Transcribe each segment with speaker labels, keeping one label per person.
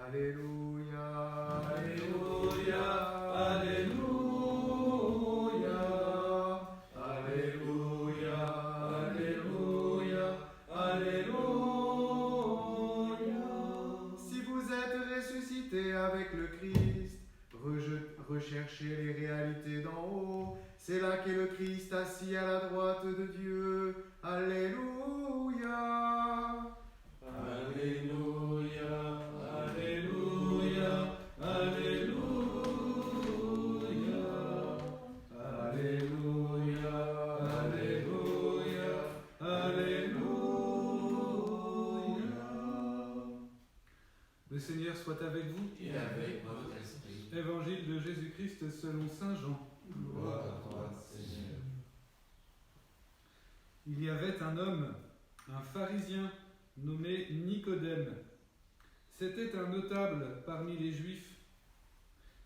Speaker 1: Alléluia,
Speaker 2: Alléluia, Alléluia, Alléluia, Alléluia, Alléluia.
Speaker 1: Si vous êtes ressuscités avec le Christ, recherchez les réalités d'en haut. C'est là qu'est le Christ assis à la droite de Dieu. Alléluia.
Speaker 2: Alléluia, Alléluia, Alléluia, Alléluia, Alléluia, Alléluia.
Speaker 3: Le Seigneur soit avec vous.
Speaker 2: Et avec votre esprit.
Speaker 3: Évangile de Jésus-Christ selon saint Jean.
Speaker 2: Gloire à toi, Seigneur.
Speaker 3: Il y avait un homme, un pharisien, nommé Nicodème. C'était un notable parmi les Juifs.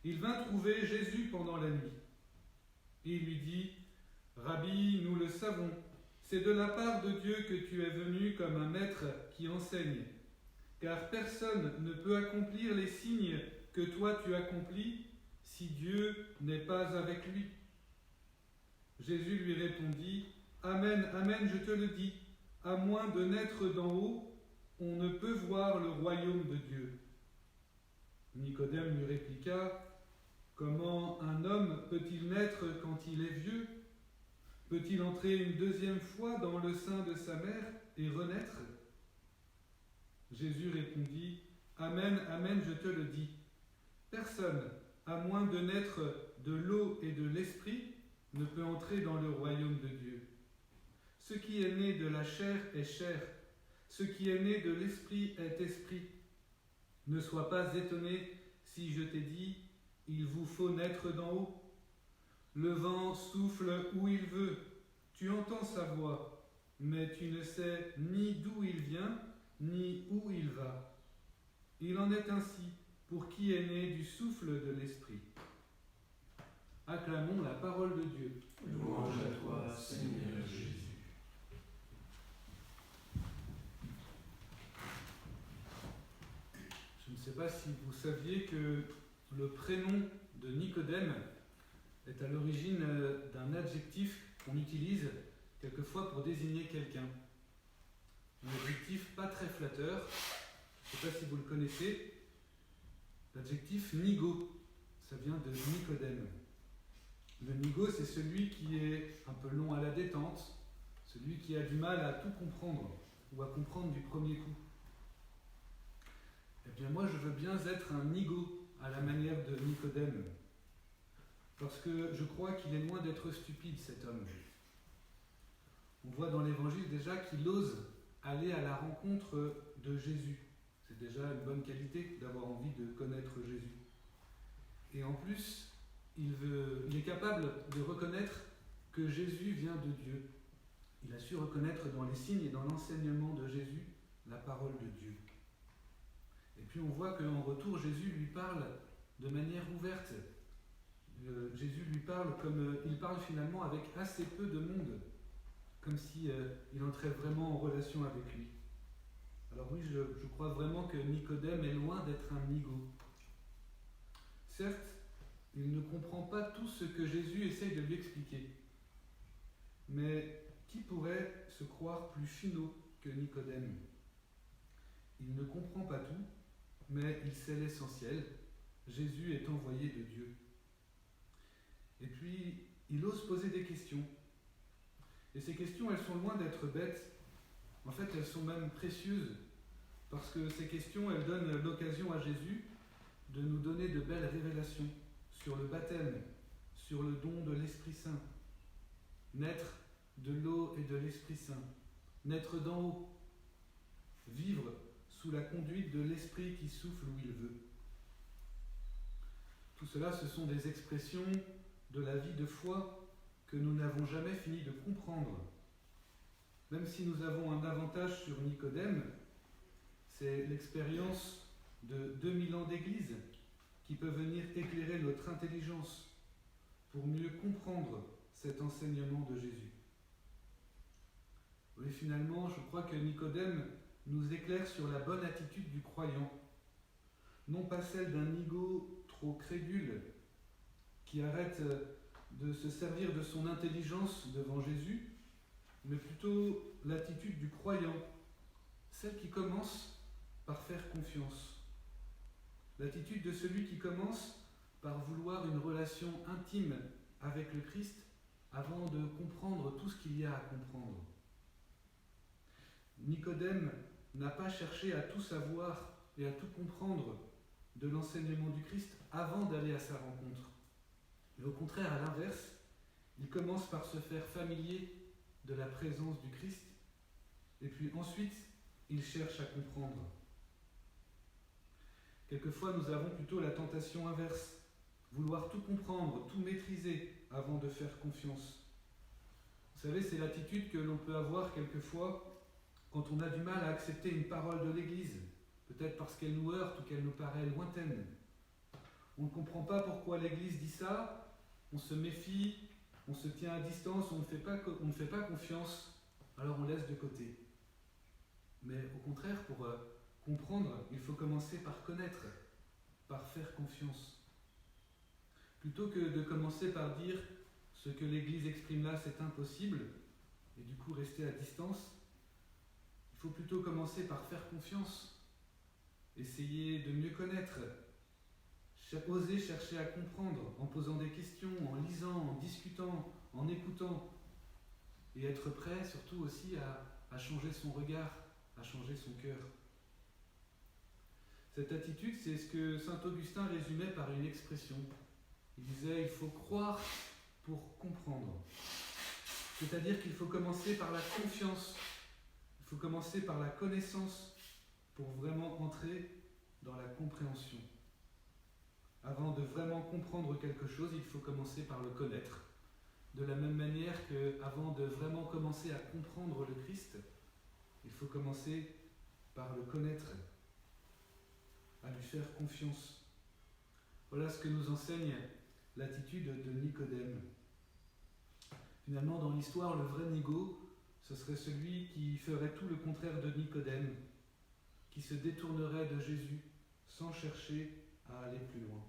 Speaker 3: Il vint trouver Jésus pendant la nuit. Il lui dit : « Rabbi, nous le savons, c'est de la part de Dieu que tu es venu comme un maître qui enseigne. Car personne ne peut accomplir les signes que toi tu accomplis si Dieu n'est pas avec lui. » Jésus lui répondit : « Amen, amen, je te le dis, à moins de naître d'en haut, on ne peut voir le royaume de Dieu. » Nicodème lui répliqua : « Comment un homme peut-il naître quand il est vieux ? Peut-il entrer une deuxième fois dans le sein de sa mère et renaître ? » Jésus répondit : « Amen, amen, je te le dis. Personne, à moins de naître de l'eau et de l'esprit, ne peut entrer dans le royaume de Dieu. Ce qui est né de la chair est chair, ce qui est né de l'esprit est esprit. Ne sois pas étonné si je t'ai dit, il vous faut naître d'en haut. Le vent souffle où il veut, tu entends sa voix, mais tu ne sais ni d'où il vient, ni où il va. Il en est ainsi pour qui est né du souffle de l'esprit. » Acclamons la parole de Dieu.
Speaker 2: Louange à toi, Seigneur Jésus.
Speaker 3: Je ne sais pas si vous saviez que le prénom de Nicodème est à l'origine d'un adjectif qu'on utilise quelquefois pour désigner quelqu'un. Un adjectif pas très flatteur, je ne sais pas si vous le connaissez, l'adjectif nigo, ça vient de Nicodème. Le nigo, c'est celui qui est un peu long à la détente, celui qui a du mal à tout comprendre ou à comprendre du premier coup. Eh bien moi, je veux bien être un nigo à la manière de Nicodème, parce que je crois qu'il est loin d'être stupide, cet homme. On voit dans l'Évangile déjà qu'il ose aller à la rencontre de Jésus. C'est déjà une bonne qualité d'avoir envie de connaître Jésus. Et en plus, il est capable de reconnaître que Jésus vient de Dieu. Il a su reconnaître dans les signes et dans l'enseignement de Jésus la parole de Dieu. Et puis on voit qu'en retour, Jésus lui parle de manière ouverte. Jésus lui parle comme il parle finalement avec assez peu de monde, comme si il entrait vraiment en relation avec lui. Alors oui, je crois vraiment que Nicodème est loin d'être un nigo. Certes, il ne comprend pas tout ce que Jésus essaye de lui expliquer. Mais qui pourrait se croire plus finot que Nicodème ? Il ne comprend pas tout, mais il sait l'essentiel. Jésus est envoyé de Dieu. Et puis, il ose poser des questions. Et ces questions, elles sont loin d'être bêtes. En fait, elles sont même précieuses, parce que ces questions, elles donnent l'occasion à Jésus de nous donner de belles révélations sur le baptême, sur le don de l'Esprit Saint. Naître de l'eau et de l'Esprit Saint. Naître d'en haut. Vivre sous la conduite de l'Esprit qui souffle où il veut. Tout cela, ce sont des expressions de la vie de foi que nous n'avons jamais fini de comprendre. Même si nous avons un avantage sur Nicodème, c'est l'expérience de 2000 ans d'Église qui peut venir éclairer notre intelligence pour mieux comprendre cet enseignement de Jésus. Oui, finalement, je crois que Nicodème nous éclaire sur la bonne attitude du croyant. non pas celle d'un nigo trop crédule, qui arrête de se servir de son intelligence devant Jésus, mais plutôt l'attitude du croyant, celle qui commence par faire confiance. L'attitude de celui qui commence par vouloir une relation intime avec le Christ avant de comprendre tout ce qu'il y a à comprendre. Nicodème n'a pas cherché à tout savoir et à tout comprendre de l'enseignement du Christ avant d'aller à sa rencontre. Mais au contraire, à l'inverse, il commence par se faire familier de la présence du Christ, et puis ensuite, il cherche à comprendre. Quelquefois, nous avons plutôt la tentation inverse, vouloir tout comprendre, tout maîtriser avant de faire confiance. Vous savez, c'est l'attitude que l'on peut avoir quelquefois quand on a du mal à accepter une parole de l'Église, peut-être parce qu'elle nous heurte ou qu'elle nous paraît lointaine. On ne comprend pas pourquoi l'Église dit ça, on se méfie, on se tient à distance, on ne fait pas confiance, alors on laisse de côté. Mais au contraire, pour comprendre, il faut commencer par connaître, par faire confiance. Plutôt que de commencer par dire ce que l'Église exprime là, c'est impossible, et du coup rester à distance, il faut plutôt commencer par faire confiance, essayer de mieux connaître, oser chercher à comprendre en posant des questions, en lisant, en discutant, en écoutant, et être prêt surtout aussi à changer son regard, à changer son cœur. Cette attitude, c'est ce que saint Augustin résumait par une expression. Il disait « il faut croire pour comprendre ». C'est-à-dire qu'il faut commencer par la confiance, il faut commencer par la connaissance pour vraiment entrer dans la compréhension. Avant de vraiment comprendre quelque chose, il faut commencer par le connaître. De la même manière qu'avant de vraiment commencer à comprendre le Christ, il faut commencer par le connaître, à lui faire confiance. Voilà ce que nous enseigne l'attitude de Nicodème. Finalement, dans l'histoire, le vrai Nigo, ce serait celui qui ferait tout le contraire de Nicodème, qui se détournerait de Jésus sans chercher à aller plus loin.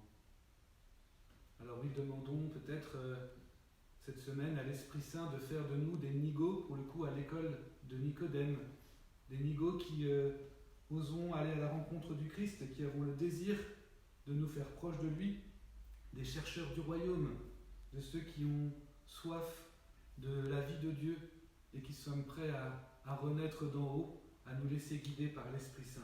Speaker 3: Alors oui, demandons peut-être cette semaine à l'Esprit Saint de faire de nous des nigos, pour le coup à l'école de Nicodème, des nigos qui osons aller à la rencontre du Christ, qui avons le désir de nous faire proches de lui, des chercheurs du royaume, de ceux qui ont soif de la vie de Dieu et qui sont prêts à renaître d'en haut, à nous laisser guider par l'Esprit Saint.